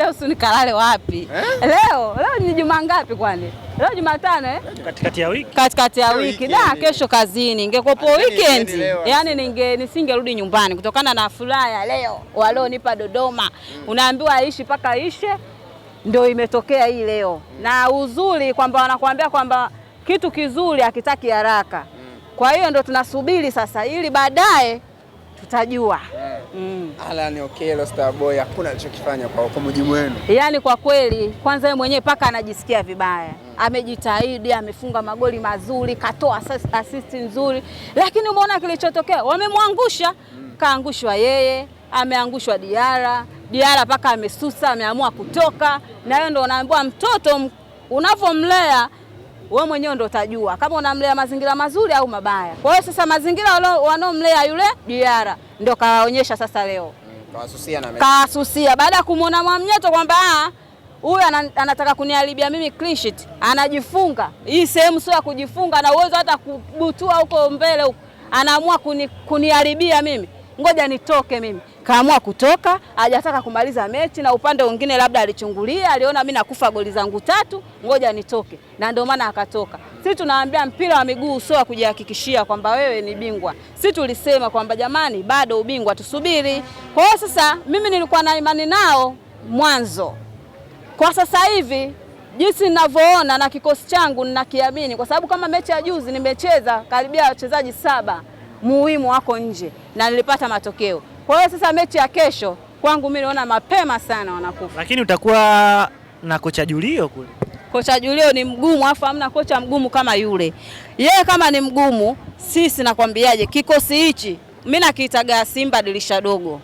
leo si nikalale wapi? Leo ni juma ngapi kwani? Leo Jumatano Katikati ya wiki. Katikati ya wiki. Kesho kazini. Ingekupo weekend. Yaani nisingerudi nyumbani kutokana na furaha ya leo walionipa Dodoma. Unaambiwa aishi paka ishe, ndio imetokea hii leo. Na uzuri kwamba wanakuambia kwamba kitu kizuri hakitaki haraka. Kwa hiyo ndio tunasubiri sasa ili baadaye tutajua. Alan Okello Starboy hakuna alichokifanya kwa mujibu wenu. Yaani kwa kweli kwanza yeye mwenyewe paka anajisikia vibaya. Amejitahidi, amefunga magoli mazuri, katoa assist nzuri, lakini umeona kilichotokea, wamemwangusha. Kaangushwa yeye, ameangushwa Diara paka amesusa, ameamua kutoka. Na hiyo ndio unaambiwa mtoto unavomlea wewe mwenyewe ndio utajua kama unamlea mazingira mazuri au mabaya. Kwa hiyo sasa mazingira wanaomlea yule Diara ndio kawaonyesha sasa leo. Kawasusia baada ya kumuona Mwamnyeto kwamba huyu anataka kuniharibia mimi clean sheet, anajifunga. Hii sehemu sio ya kujifunga, na uwezo hata kubutua huko mbele huko. Anaamua kuniharibia mimi. Ngoja nitoke mimi. Kaamua kutoka, hajataka kumaliza mechi, na upande mwingine labda alichungulia, aliona mimi nakufa goli zangu 3, ngoja nitoke. Na ndio maana akatoka. Sisi tunaambia mpira wa miguu sio kujihakikishia kwamba wewe ni bingwa. Sisi tulisema kwamba jamani bado ubingwa tusubiri. Kwa hiyo sasa mimi nilikuwa na imani nao mwanzo. Kwa sasa hivi jinsi ninavyoona na kikosi changu ninakiamini, kwa sababu kama mechi ya juzi nimecheza karibia wachezaji 7 muhimu wako nje na nilipata matokeo. Kwa hiyo sasa mechi ya kesho kwangu mimi naona mapema sana wanakufa. Lakini utakuwa na kocha Julio kule. Kocha Julio ni mgumu, afu hamna kocha mgumu kama yule. Yeye kama ni mgumu, sisi nakwambiaje, kikosi hichi mimi nakiitaga Simba dirisha dogo.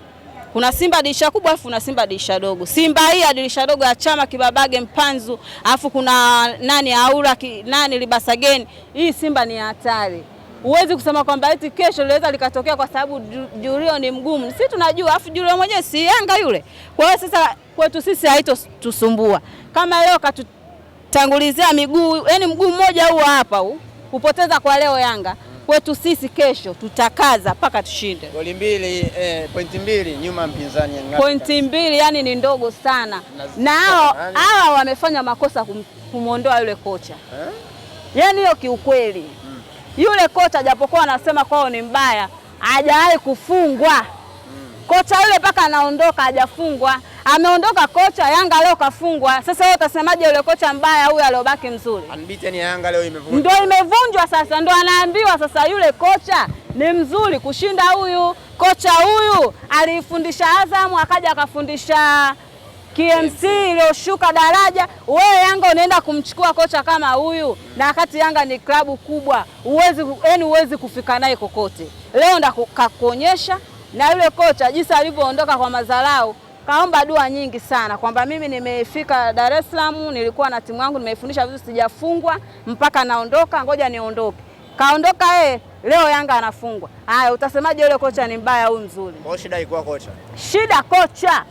Kuna Simba dirisha kubwa afu kuna Simba dirisha dogo. Simba hii dirisha dogo ya Chama, Kibabage, Mpanzu, afu kuna Aura, Libasageni. Hii Simba ni hatari. Huwezi kusema kwamba eti kesho liweza likatokea kwa sababu Julio ni mgumu. Sisi tunajua, afu Julio mwenyewe si Yanga yule. Kwa hiyo sasa kwetu sisi haitotusumbua. Kama leo katutangulizia miguu, yani mguu mmoja huu hapa upoteza kwa leo Yanga. Kwetu sisi kesho tutakaza mpaka tushinde. Goli 2, pointi 2 nyuma mpinzani Yanga. Pointi 2 yani ni ndogo sana. Na hao wamefanya makosa kumuondoa yule kocha. Yani hiyo kiukweli. Yule kocha japokuwa anasema kwao ni mbaya, hajawahi kufungwa. Kocha yule paka anaondoka hajafungwa. Ameondoka kocha, Yanga leo kafungwa. Sasa wewe utasemaje yule kocha mbaya huyu aliobaki mzuri? Unbeaten Yanga leo imevunjwa. Ndio imevunjwa sasa, ndio anaambiwa sasa yule kocha ni mzuri kushinda huyu. Kocha huyu alifundisha Azam, akaja akafundisha KMC iliyoshuka daraja. Wewe Yanga unaenda kumchukua kocha kama huyu, na wakati Yanga ni klabu kubwa, huwezi kufika naye kokote. Leo ndo kakuonyesha, na yule kocha jinsi alivyoondoka kwa madharau, kaomba dua nyingi sana kwamba mimi nimefika Dar es Salaam, nilikuwa na timu yangu, nimeifundisha vizuri, sijafungwa mpaka naondoka, ngoja niondoke. Kaondoka leo Yanga anafungwa. Haya, utasemaje yule kocha ni mbaya au mzuri? Kwa shida ilikuwa kocha. Shida kocha.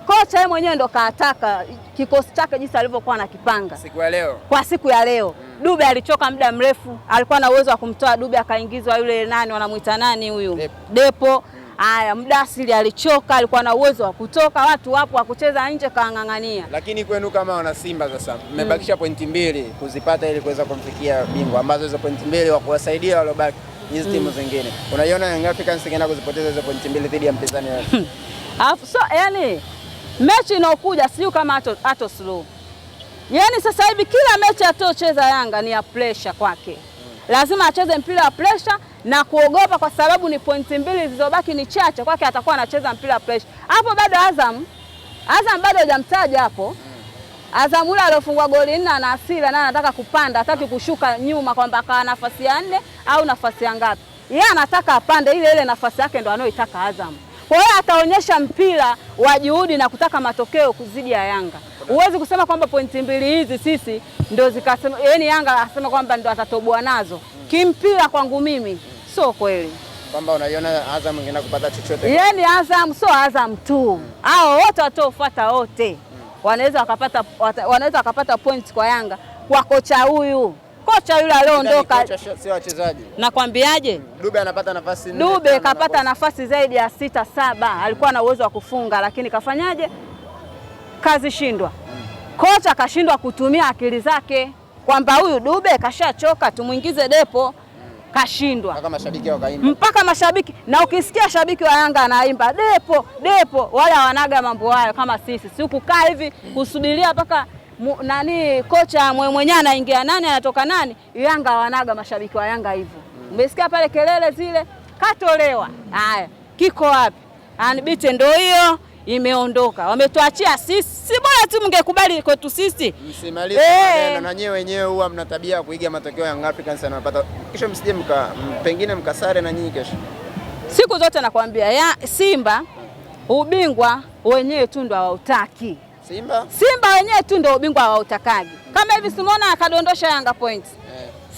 Kocha yeye mwenyewe ndo kaataka kikosi chake jinsi alivyokuwa anakipanga. Siku ya leo. Kwa siku ya leo. Dube alichoka muda mrefu. Alikuwa na uwezo wa kumtoa Dube akaingizwa yule wanamuita huyu? Depo. Haya, Mdasiri alichoka, alikuwa na uwezo wa kutoka, watu wapo wa kucheza nje kaangangania. Lakini kwenu kama wana Simba sasa, mmebakisha pointi 2 kuzipata ili kuweza kumfikia bingwa, ambazo hizo pointi 2 wa kuwasaidia waliobaki hizo timu zingine. Unaiona Young Africans ingeenda kuzipoteza hizo pointi 2 dhidi ya mpinzani wao. So yani mechi inaokuja sio kama ato slow. Yani sasa hivi kila mechi atocheza Yanga ni ya pressure kwake. Lazima acheze mpira wa pressure na kuogopa, kwa sababu ni pointi 2 zilizobaki ni chache kwake, atakuwa anacheza mpira wa pressure. Hapo bado Azam bado hajamtaja hapo. Azam yule aliyofungwa goli 4 ana hasira na anataka kupanda, hataki kushuka nyuma kwamba kwa nafasi ya 4 au nafasi ya ngapi. Yeye anataka apande, ile nafasi yake ndo anayoitaka Azam. Kwa hiyo ataonyesha mpira wa juhudi na kutaka matokeo kuzidi ya Yanga. Huwezi kusema kwamba pointi 2 hizi sisi ndio zikasema, yani Yanga asema kwamba ndio atatoboa nazo. Kimpira kwangu mimi sio kweli. Kwamba unaiona Azam ingeenda kupata chochote. Yani Azam sio Azam tu. Hao wote wataofuata wote. Wanaweza wakapata points kwa Yanga kwa kocha huyu. Kocha yule aliondoka sio wachezaji. Nakwambiaje? Dube anapata nafasi 4. Dube kapata nafasi zaidi ya 6-7. Alikuwa na uwezo wa kufunga, lakini kafanyaje? kazishindwa. Kocha kashindwa kutumia akili zake kwamba huyu Dube kashachoka, tumuingize Depo, kashindwa. Mpaka mashabiki na ukisikia shabiki wa Yanga anaimba Depo Depo, wale wanaga mambo hayo kama sisi. Si kukaa hivi kusubiria mpaka nani kocha mwenyewe anaingia nani anatoka nani. Yanga wanaga mashabiki wa Yanga hivyo. Umesikia pale kelele zile, katolewa. Haya, kiko wapi? Anibite ndio hiyo imeondoka. Wametuachia sisi. Si bora tu mngekubali kwetu sisi. Msimalize maneno na nyewe wenyewe huwa mna tabia ya kuiga matokeo ya Young Africans anapata. Kisha msije pengine mkasare na nyinyi kesho. Siku zote nakwambia ya Simba ubingwa wenyewe tu ndo hawautaki. Simba wenyewe tu ndo ubingwa hawautakaji. Kama hivi Simona akadondosha Yanga points.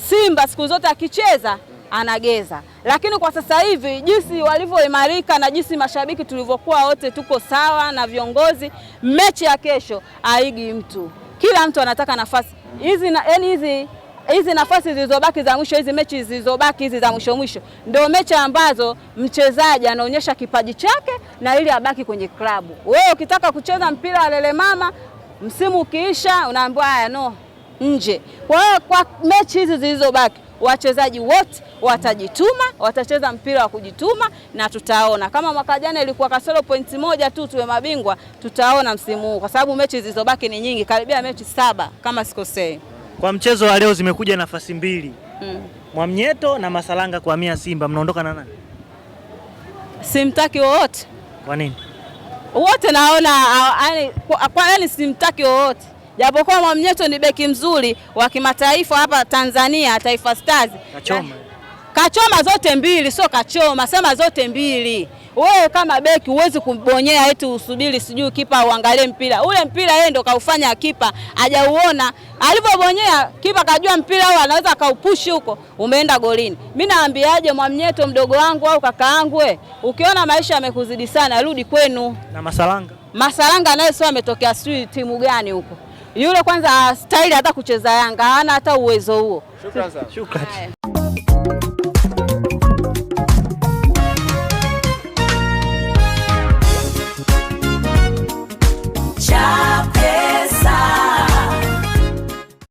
Simba siku zote akicheza anageza. Lakini kwa sasa hivi jinsi walivyoimarika na jinsi mashabiki tulivyokuwa wote tuko sawa na viongozi, mechi ya kesho haigi mtu. Kila mtu anataka nafasi. Hizi nafasi zilizobaki za mwisho, hizi mechi zilizobaki hizi za mwisho ndio mechi ambazo mchezaji anaonyesha kipaji chake na ili abaki kwenye klabu. Wewe ukitaka kucheza mpira wa lele mama, msimu ukiisha unaambiwa haya no, nje. Kwa hiyo kwa mechi hizi zilizobaki wachezaji wote watajituma, watacheza mpira wa kujituma na tutaona. Kama mwaka jana ilikuwa kasoro pointi moja tu tuwe mabingwa, tutaona msimu huu kwa sababu mechi zilizobaki ni nyingi, karibia mechi 7 kama sikosei. Kwa mchezo wa leo zimekuja nafasi mbili. Mwamnyeto na Masalanga kuhamia Simba, mnaondoka na nani? Simtaki wote. Kwa nini? Wote naona yani simtaki wote. Japokuwa Mwamnyeto ni beki mzuri wa kimataifa hapa Tanzania, Taifa Stars. Kachoma zote mbili, sio kachoma, sema zote mbili. Wewe kama beki huwezi kumbonyea eti usubiri sijui kipa uangalie mpira. Ule mpira yeye ndo kaufanya kipa, hajauona. Alipobonyea kipa kajua mpira au anaweza kaupushi huko, umeenda golini. Mimi naambiaje Mwamnyeto mdogo wangu au kaka yangu, ukiona maisha yamekuzidi sana rudi kwenu. Na Masalanga? Masalanga naye sio ametokea sijui timu gani huko. Yule kwanza style hata kucheza Yanga hana hata uwezo huo. Shukrani sana. Shukrani.